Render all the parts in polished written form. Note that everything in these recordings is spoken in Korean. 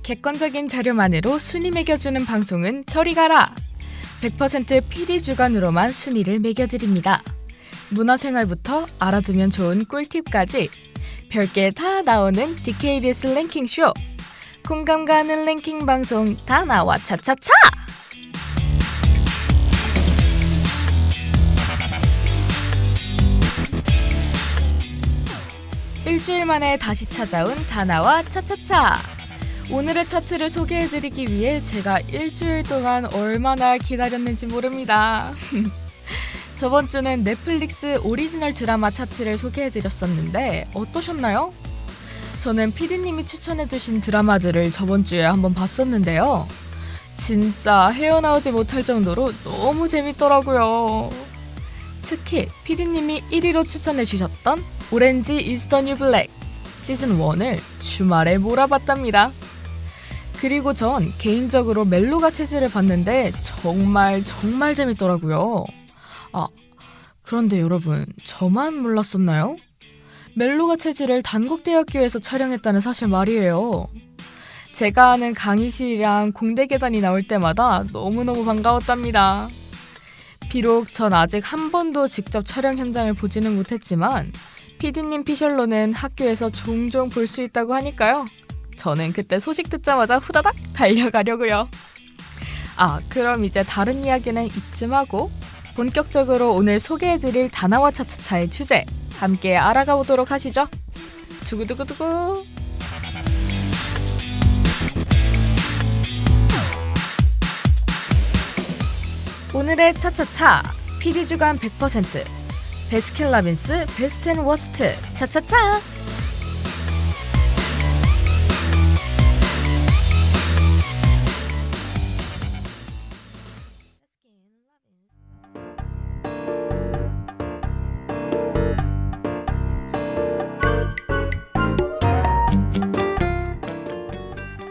객관적인 자료만으로 순위 매겨주는 방송은 저리 가라! 100% PD 주관으로만 순위를 매겨드립니다. 문화생활부터 알아두면 좋은 꿀팁까지 별게 다 나오는 DKBS 랭킹쇼! 공감 가는 랭킹 방송 다 나와 차차차! 일주일 만에 다시 찾아온 다나와 차차차! 오늘의 차트를 소개해드리기 위해 제가 일주일 동안 얼마나 기다렸는지 모릅니다. 저번 주는 넷플릭스 오리지널 드라마 차트를 소개해드렸었는데 어떠셨나요? 저는 PD님이 추천해주신 드라마들을 저번 주에 한번 봤었는데요. 진짜 헤어나오지 못할 정도로 너무 재밌더라고요. 특히 PD님이 1위로 추천해주셨던 오렌지 is the new black 시즌 1을 주말에 몰아봤답니다. 그리고 전 개인적으로 멜로가 체질을 봤는데 정말 재밌더라고요. 그런데 여러분, 저만 몰랐었나요? 멜로가 체질을 단국대학교에서 촬영했다는 사실 말이에요. 제가 아는 강의실이랑 공대 계단이 나올 때마다 너무너무 반가웠답니다. 비록 전 아직 한 번도 직접 촬영 현장을 보지는 못했지만 PD님 피셜로는 학교에서 종종 볼 수 있다고 하니까요. 저는 그때 소식 듣자마자 후다닥 달려가려고요. 그럼 이제 다른 이야기는 이쯤 하고 본격적으로 오늘 소개해드릴 다나와 차차차의 주제 함께 알아가 보도록 하시죠. 두구두구두구. 오늘의 차차차 PD 주간 100% 베스킨라빈스 베스트 앤 워스트 차차차.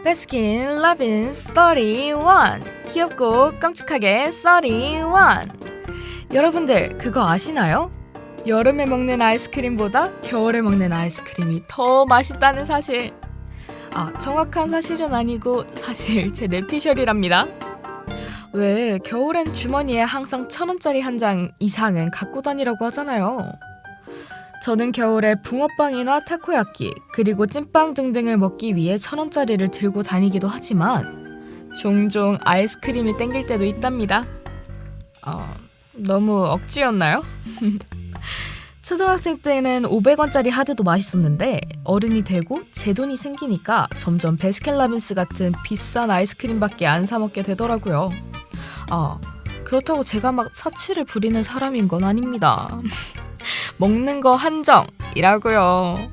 베스킨라빈스 31 귀엽고 깜찍하게 31. 여러분들 그거 아시나요? 여름에 먹는 아이스크림보다 겨울에 먹는 아이스크림이 더 맛있다는 사실. 정확한 사실은 아니고 사실 제 뇌피셜이랍니다. 왜 겨울엔 주머니에 항상 1,000원짜리 한 장 이상은 갖고 다니라고 하잖아요. 저는 겨울에 붕어빵이나 타코야끼 그리고 찐빵 등등을 먹기 위해 1,000원짜리를 들고 다니기도 하지만 종종 아이스크림이 땡길 때도 있답니다. 너무 억지였나요? 초등학생 때는 500원짜리 하드도 맛있었는데 어른이 되고 제 돈이 생기니까 점점 베스킨라빈스 같은 비싼 아이스크림밖에 안 사 먹게 되더라고요. 그렇다고 제가 막 사치를 부리는 사람인 건 아닙니다. 먹는 거 한정이라고요.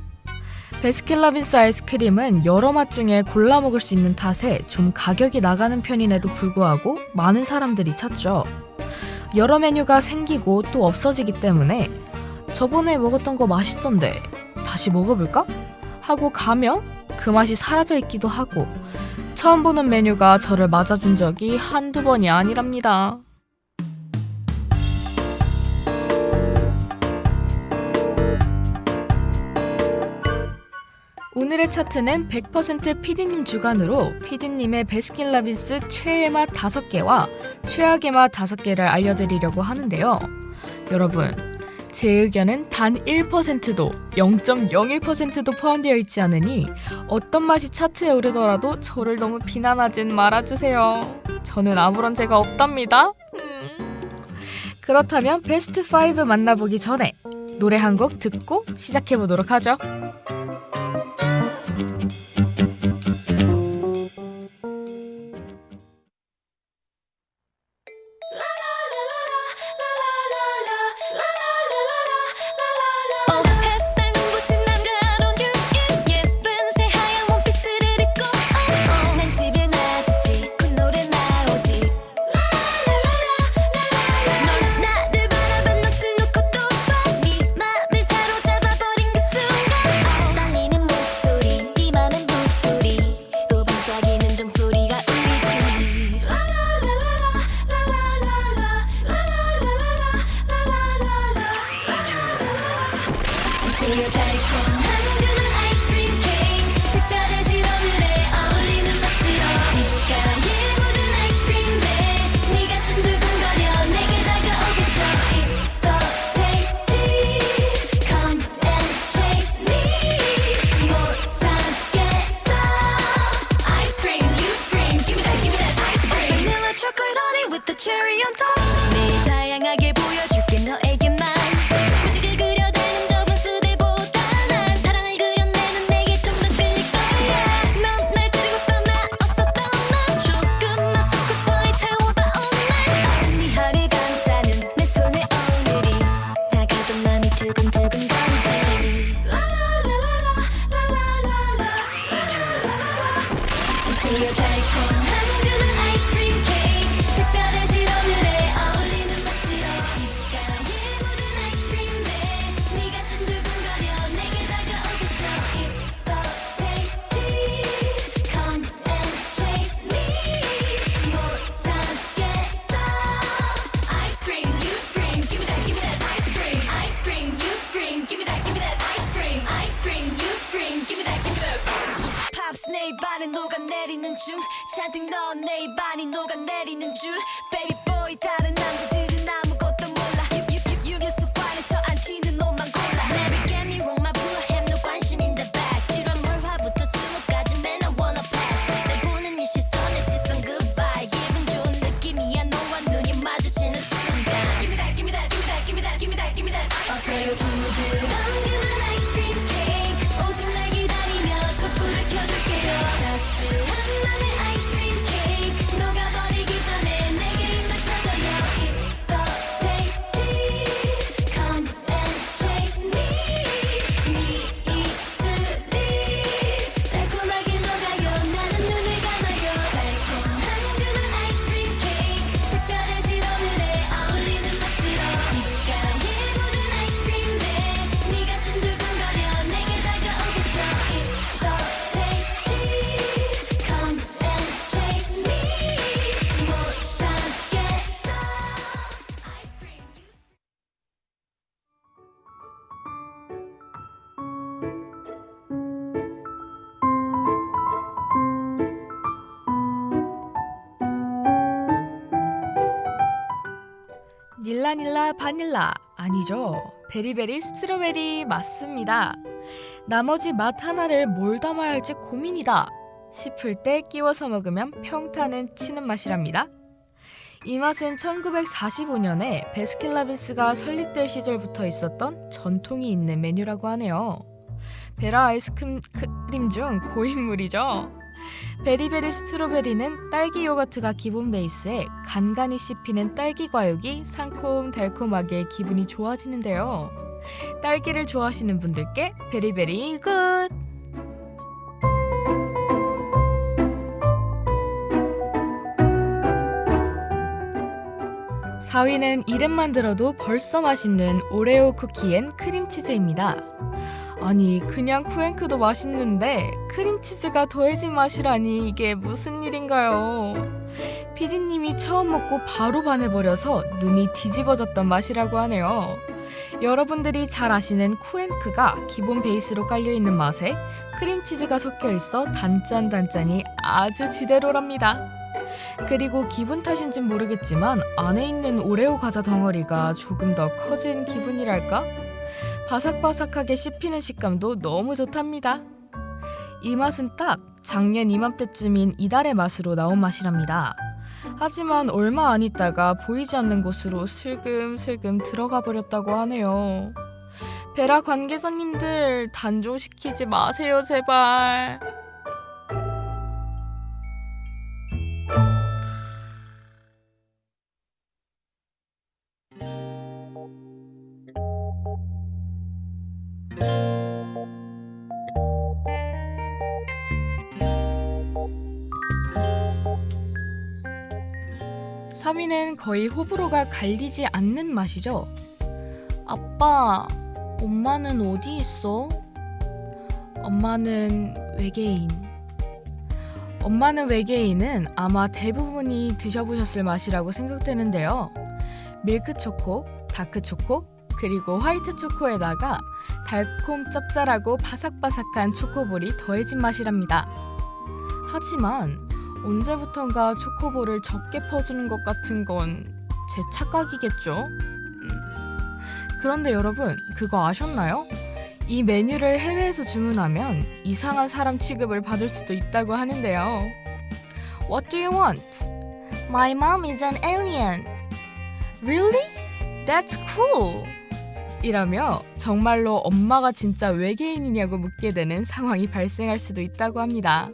베스킨라빈스 아이스크림은 여러 맛 중에 골라 먹을 수 있는 탓에 좀 가격이 나가는 편임에도 불구하고 많은 사람들이 찾죠. 여러 메뉴가 생기고 또 없어지기 때문에 저번에 먹었던 거 맛있던데 다시 먹어볼까? 하고 가면 그 맛이 사라져 있기도 하고 처음 보는 메뉴가 저를 맞아준 적이 한두 번이 아니랍니다. 오늘의 차트는 100% PD님 주관으로 PD님의 베스킨라빈스 최애 맛 5개와 최악의 맛 5개를 알려드리려고 하는데요. 여러분, 제 의견은 단 1%도 0.01%도 포함되어 있지 않으니 어떤 맛이 차트에 오르더라도 저를 너무 비난하진 말아주세요. 저는 아무런 죄가 없답니다. 그렇다면 베스트 5 만나보기 전에 노래 한 곡 듣고 시작해보도록 하죠. 내 입안에 녹아내리는 중 잔뜩 넣은 내 입안이 녹아내리는 줄 Baby boy 다른 남자들은 아무것도 몰라 You so fine 해서 안 튀는 옷만 골라 Never get me wrong my blue have no 관심 in the back 지루한 월화부터 수목까지 man I wanna pass 날 보는 이 시선에 시선 goodbye 기분 좋은 느낌이야 너와 눈이 마주치는 순간 Give me that give me that give me that give me that give me that give me that 어서요 부드러운 그만 아이스크림 케이크 오직 날 기다리며 촛불을 켜줄게요 따스한 마늘 아이스크림 케이크 녹아버리기 전에 내게 힘을 찾아요 It's so tasty Come and chase me 네 입술이 달콤하게 녹아요 나는 눈을 감아요 달콤한 그런 아이스크림 케이크 특별해질 오늘에 어울리는 맛으로 귓가에 묻은 아이스크림에 네 가슴 두근거려 내게 다가오겠죠 It's so tasty Come and chase me 못 참겠어 아이스크림 닐라닐라 바닐라 아니죠. 베리베리 스트로베리 맞습니다. 나머지 맛 하나를 뭘 담아야 할지 고민이다 싶을 때 끼워서 먹으면 평타는 치는 맛이랍니다. 이 맛은 1945년에 베스킨라빈스가 설립될 시절부터 있었던 전통이 있는 메뉴라고 하네요. 베라 아이스크림 중 고인물이죠. 베리베리 스트로베리는 딸기 요거트가 기본 베이스에 간간히 씹히는 딸기 과육이 상콤달콤하게 기분이 좋아지는데요. 딸기를 좋아하시는 분들께 베리베리 굿! 4위는 이름만 들어도 벌써 맛있는 오레오 쿠키 앤 크림치즈입니다. 아니 그냥 쿠앤크도 맛있는데 크림치즈가 더해진 맛이라니 이게 무슨 일인가요? 피디님이 처음 먹고 바로 반해버려서 눈이 뒤집어졌던 맛이라고 하네요. 여러분들이 잘 아시는 쿠앤크가 기본 베이스로 깔려있는 맛에 크림치즈가 섞여있어 단짠단짠이 아주 지대로랍니다. 그리고 기분 탓인진 모르겠지만 안에 있는 오레오 과자 덩어리가 조금 더 커진 기분이랄까? 바삭바삭하게 씹히는 식감도 너무 좋답니다. 이 맛은 딱 작년 이맘때쯤인 이달의 맛으로 나온 맛이랍니다. 하지만 얼마 안 있다가 보이지 않는 곳으로 슬금슬금 들어가 버렸다고 하네요. 베라 관계자님들 단종시키지 마세요 제발. (3위는) 거의 호불호가 갈리지 않는 맛이죠. 아빠, 엄마는 어디 있어? 엄마는 외계인. 엄마는 외계인은 아마 대부분이 드셔보셨을 맛이라고 생각되는데요. 밀크초코, 다크초코, 그리고 화이트 초코에다가 달콤 짭짤하고 바삭바삭한 초코볼이 더해진 맛이랍니다. 하지만 언제부턴가 초코볼을 적게 퍼주는 것 같은 건 제 착각이겠죠? 그런데 여러분, 그거 아셨나요? 이 메뉴를 해외에서 주문하면 이상한 사람 취급을 받을 수도 있다고 하는데요. What do you want? My mom is an alien. Really? That's cool. 이라며 정말로 엄마가 진짜 외계인이냐고 묻게 되는 상황이 발생할 수도 있다고 합니다.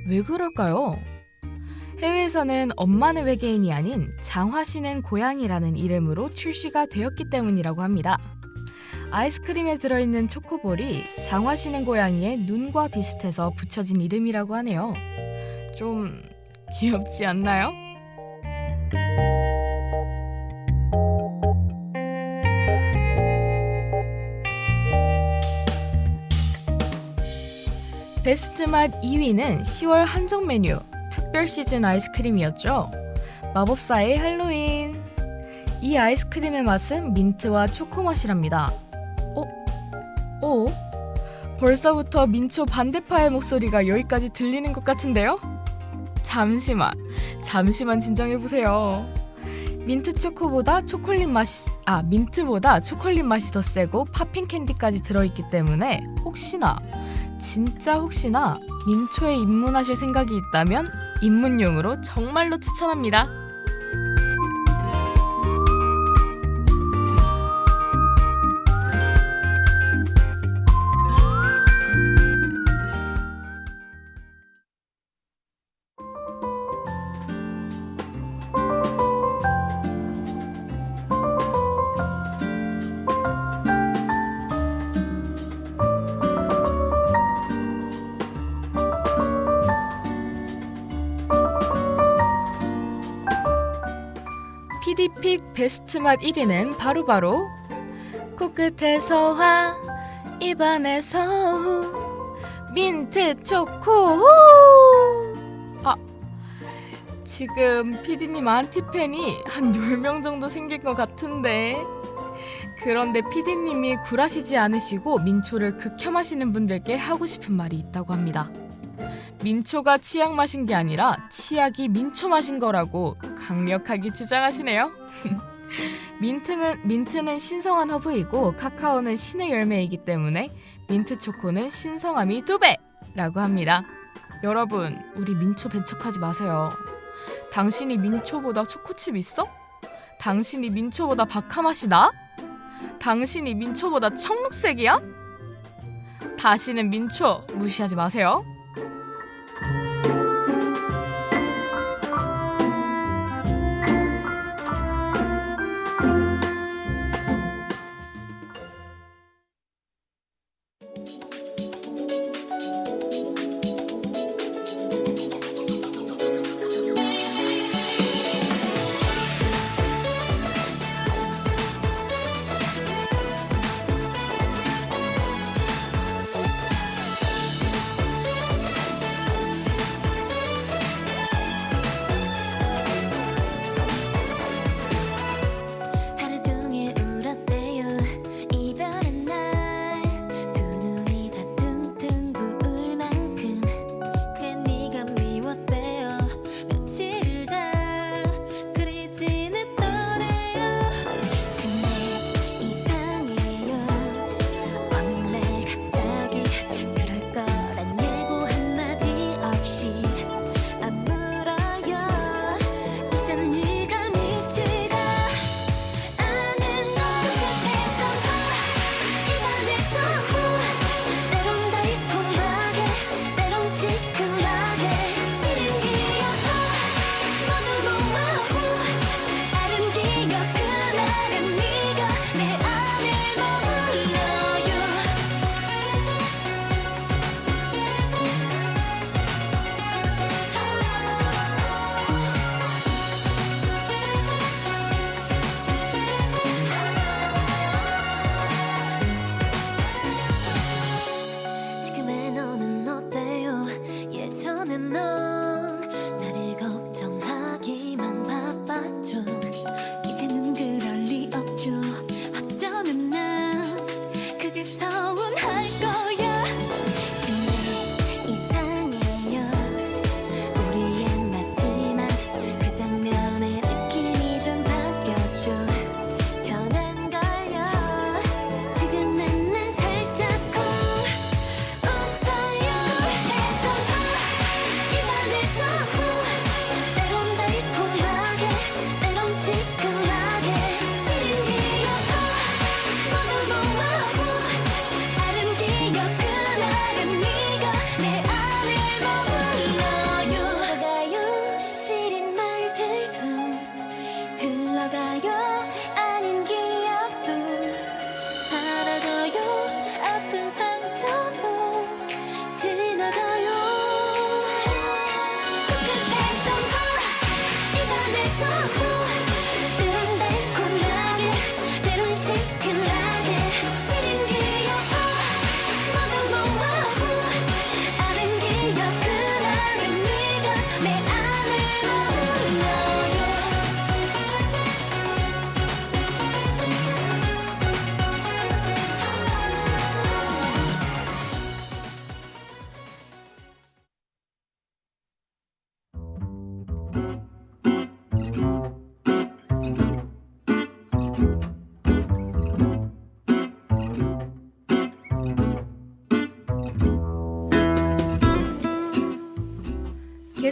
왜 그럴까요? 해외에서는 엄마는 외계인이 아닌 장화씨는 고양이라는 이름으로 출시가 되었기 때문이라고 합니다. 아이스크림에 들어있는 초코볼이 장화씨는 고양이의 눈과 비슷해서 붙여진 이름이라고 하네요. 좀 귀엽지 않나요? 베스트 맛 2위는 10월 한정 메뉴 특별 시즌 아이스크림이었죠. 마법사의 할로윈. 이 아이스크림의 맛은 민트와 초코 맛이랍니다. 벌써부터 민초 반대파의 목소리가 여기까지 들리는 것 같은데요? 잠시만 진정해보세요. 민트보다 초콜릿 맛이 더 세고 팝핑 캔디까지 들어있기 때문에 진짜 혹시나 민초에 입문하실 생각이 있다면 입문용으로 정말로 추천합니다. PD픽 베스트 맛 1위는 바로 코끝에서 화 입안에서 후 민트 초코 후. 지금 PD님 안티팬이 한 10명 정도 생긴 것 같은데, 그런데 PD님이 굴하시지 않으시고 민초를 극혐하시는 분들께 하고 싶은 말이 있다고 합니다. 민초가 치약 마신 게 아니라 치약이 민초 마신 거라고 강력하게 주장하시네요. 민트는 신성한 허브이고 카카오는 신의 열매이기 때문에 민트 초코는 신성함이 2배라고 합니다. 여러분, 우리 민초 배척하지 마세요. 당신이 민초보다 초코칩 있어? 당신이 민초보다 바카맛이 나? 당신이 민초보다 청록색이야? 다시는 민초 무시하지 마세요.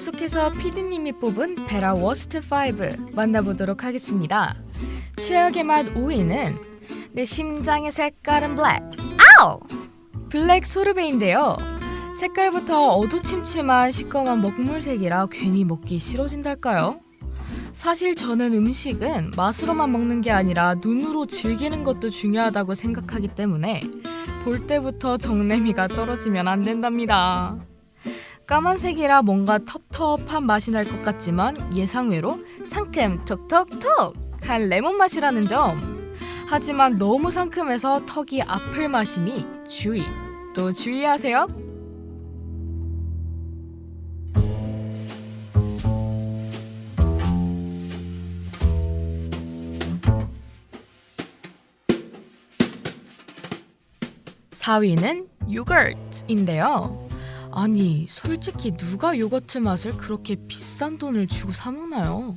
계속해서 PD님이 뽑은 베라 워스트 5 만나보도록 하겠습니다. 최악의 맛 5위는 내 심장의 색깔은 블랙. 아우! 블랙 소르베인데요. 색깔부터 어두침침한 시꺼먼 먹물색이라 괜히 먹기 싫어진달까요? 사실 저는 음식은 맛으로만 먹는 게 아니라 눈으로 즐기는 것도 중요하다고 생각하기 때문에 볼 때부터 정내미가 떨어지면 안 된답니다. 까만색이라 뭔가 텁텁한 맛이 날 것 같지만 예상외로 상큼 톡톡톡한 레몬 맛이라는 점. 하지만 너무 상큼해서 턱이 아플 맛이니 주의, 또 주의하세요. (4위는) 요거트인데요. 아니 솔직히 누가 요거트 맛을 그렇게 비싼 돈을 주고 사 먹나요?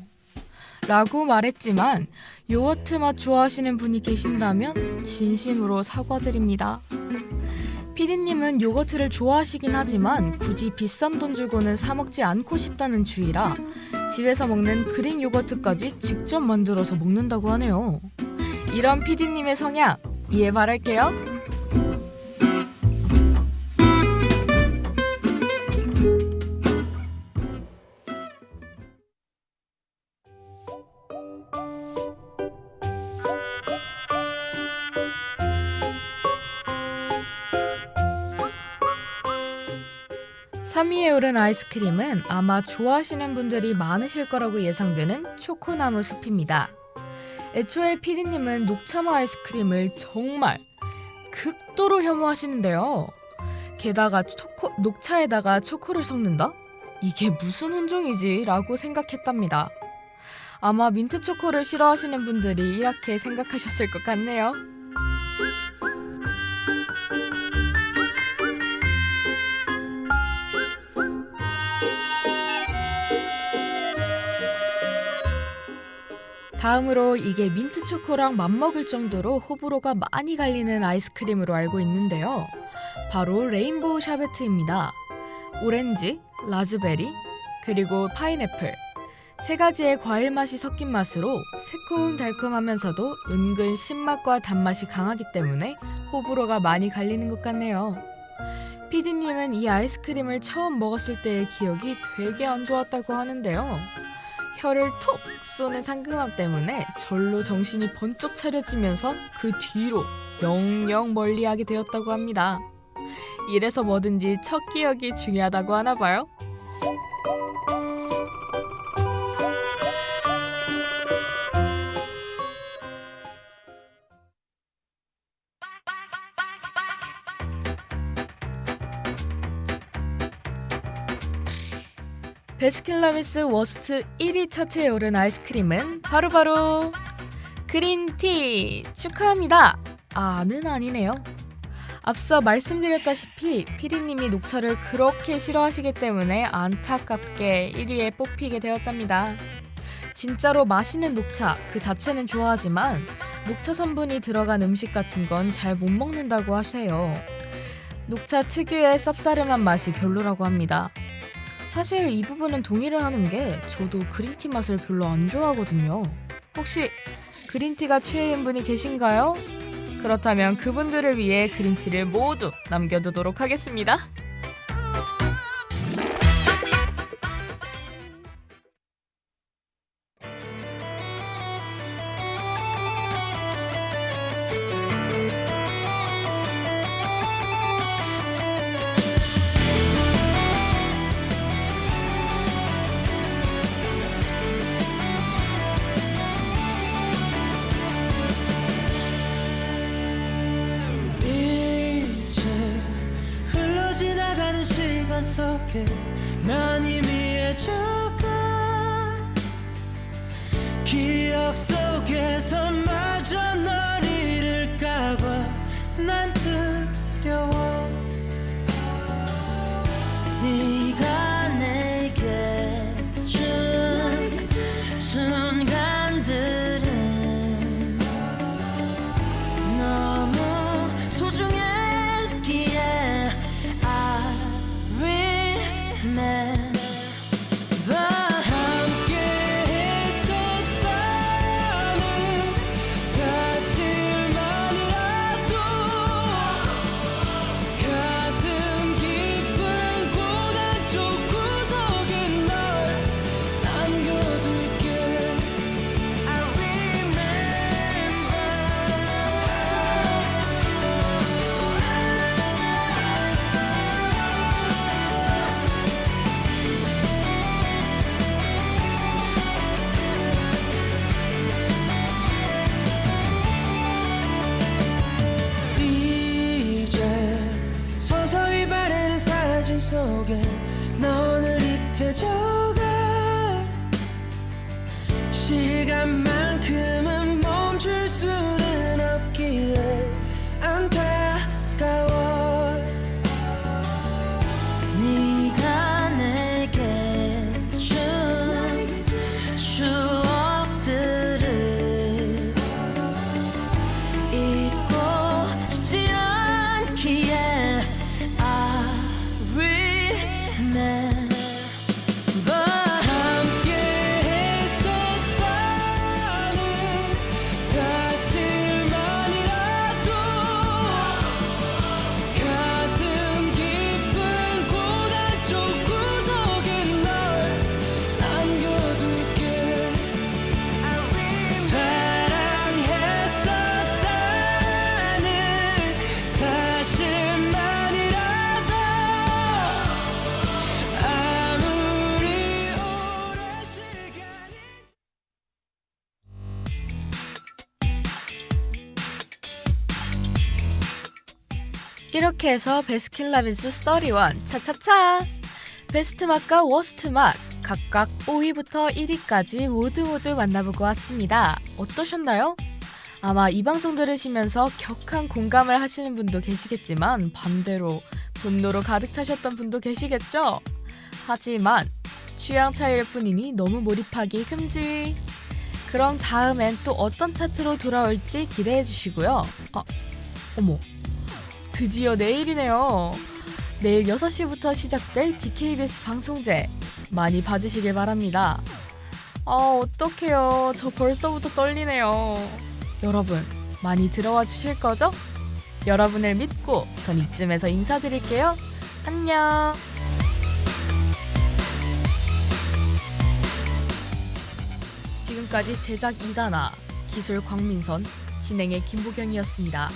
라고 말했지만 요거트 맛 좋아하시는 분이 계신다면 진심으로 사과드립니다. 피디님은 요거트를 좋아하시긴 하지만 굳이 비싼 돈 주고는 사 먹지 않고 싶다는 주의라 집에서 먹는 그릭 요거트까지 직접 만들어서 먹는다고 하네요. 이런 피디님의 성향 이해 바랄게요. 3위에 오른 아이스크림은 아마 좋아하시는 분들이 많으실 거라고 예상되는 초코나무 숲입니다. 애초에 피디님은 녹차맛 아이스크림을 정말 극도로 혐오하시는데요. 게다가 녹차에다가 초코를 섞는다? 이게 무슨 혼종이지? 라고 생각했답니다. 아마 민트 초코를 싫어하시는 분들이 이렇게 생각하셨을 것 같네요. 다음으로 이게 민트 초코랑 맞먹을 정도로 호불호가 많이 갈리는 아이스크림으로 알고 있는데요. 바로 레인보우 샤베트입니다. 오렌지, 라즈베리, 그리고 파인애플 세 가지의 과일 맛이 섞인 맛으로 새콤달콤하면서도 은근 신맛과 단맛이 강하기 때문에 호불호가 많이 갈리는 것 같네요. 피디님은 이 아이스크림을 처음 먹었을 때의 기억이 되게 안 좋았다고 하는데요. 혀를 톡 쏘는 상큼함 때문에 절로 정신이 번쩍 차려지면서 그 뒤로 영영 멀리하게 되었다고 합니다. 이래서 뭐든지 첫 기억이 중요하다고 하나 봐요. 베스킨라빈스 워스트 1위 차트에 오른 아이스크림은 바로 그린티! 축하합니다! 아는 아니네요. 앞서 말씀드렸다시피 피디님이 녹차를 그렇게 싫어하시기 때문에 안타깝게 1위에 뽑히게 되었답니다. 진짜로 맛있는 녹차 그 자체는 좋아하지만 녹차 성분이 들어간 음식 같은 건 잘 못 먹는다고 하세요. 녹차 특유의 쌉싸름한 맛이 별로라고 합니다. 사실 이 부분은 동의를 하는 게 저도 그린티 맛을 별로 안 좋아하거든요. 혹시 그린티가 최애인 분이 계신가요? 그렇다면 그분들을 위해 그린티를 모두 남겨두도록 하겠습니다. 속에 난 이미 해져가 기억 속에서 마저 널 잃을까봐 난 두려워 네가 내게 준 순간들은 너무 소중했기에 I remember 익숙해져가 시간만큼은 멈출 수는 없기에 안타까워 네가 내게 준 추억들을 잊고 싶지 않기에 I remember 함께 했었다는 사실만이라도 가슴 깊은 고난 쪽 구석에 널 남겨둘게 사랑했었다는 사실만이라도 아무리 오랜 시간이 이렇게 해서 베스킨라빈스 31 차차차! 베스트 맛과 워스트 맛 각각 5위부터 1위까지 모두 만나보고 왔습니다. 어떠셨나요? 아마 이 방송 들으시면서 격한 공감을 하시는 분도 계시겠지만 반대로 분노로 가득 차셨던 분도 계시겠죠? 하지만 취향 차이일 뿐이니 너무 몰입하기 금지. 그럼 다음엔 또 어떤 차트로 돌아올지 기대해 주시고요. 어머, 드디어 내일이네요. 내일 6시부터 시작될 DKBS 방송제 많이 봐주시길 바랍니다. 어떡해요. 저 벌써부터 떨리네요. 여러분, 많이 들어와 주실 거죠? 여러분을 믿고 전 이쯤에서 인사드릴게요. 안녕. 지금까지 제작 이다나, 기술 광민선, 진행의 김보경이었습니다.